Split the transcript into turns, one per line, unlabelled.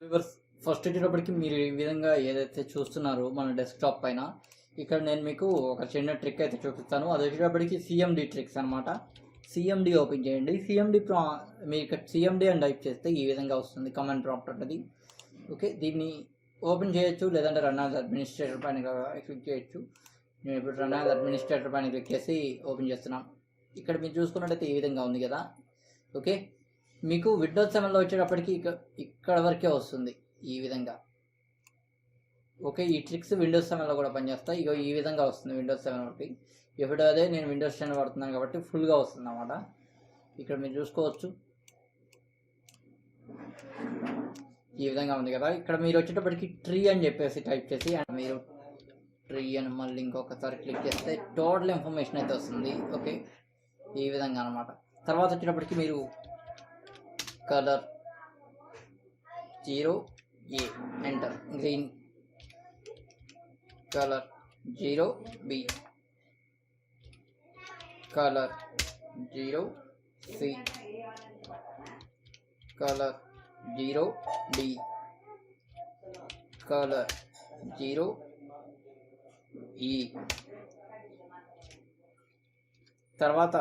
Viewers, first వచ్చేటప్పటికి మీరు ఈ విధంగా ఏదైతే చూస్తున్నారో మన డెస్క్టాప్ పైన ఇక్కడ నేను మీకు ఒక చిన్న ట్రిక్ అయితే చూపిస్తాను. అది వచ్చేటప్పటికి సిఎండి ట్రిక్స్ అనమాట. సిఎండి ఓపెన్ చేయండి. మీరు ఇక్కడ సిఎండి అని టైప్ చేస్తే ఈ విధంగా వస్తుంది కమాండ్ ప్రాంప్ట్ ఉంటుంది. ఓకే, దీన్ని ఓపెన్ చేయొచ్చు, లేదంటే రన్ యాజ్ అడ్మినిస్ట్రేటర్ పైన క్లిక్ చేయొచ్చు. నేను ఇప్పుడు రన్ యాజ్ అడ్మినిస్ట్రేటర్ పైన క్లిక్ చేసి ఓపెన్ చేస్తున్నాను. ఇక్కడ మీరు చూసుకున్నట్టయితే ఈ విధంగా ఉంది కదా. ఓకే, మీకు విండోస్ 7లో వచ్చేటప్పటికి ఇక్కడ వరకే వస్తుంది ఈ విధంగా. ఓకే, ఈ ట్రిక్స్ విండోస్ 7లో కూడా పనిచేస్తాయి. ఇక ఈ విధంగా వస్తుంది విండోస్ 7 వరకు. ఇప్పుడు అదే నేను విండోస్ 10 వాడుతున్నాను కాబట్టి ఫుల్గా వస్తుంది అన్నమాట. ఇక్కడ మీరు చూసుకోవచ్చు ఈ విధంగా ఉంది కదా. ఇక్కడ మీరు వచ్చేటప్పటికి ట్రీ అని చెప్పేసి టైప్ చేసి మీరు ట్రీ అని మళ్ళీ ఇంకొకసారి క్లిక్ చేస్తే టోటల్ ఇన్ఫర్మేషన్ అయితే వస్తుంది. ఓకే, ఈ విధంగా అనమాట. తర్వాత వచ్చేటప్పటికి మీరు colour 0A enter, green colour 0B, colour 0C, colour 0D, colour 0E. తర్వాత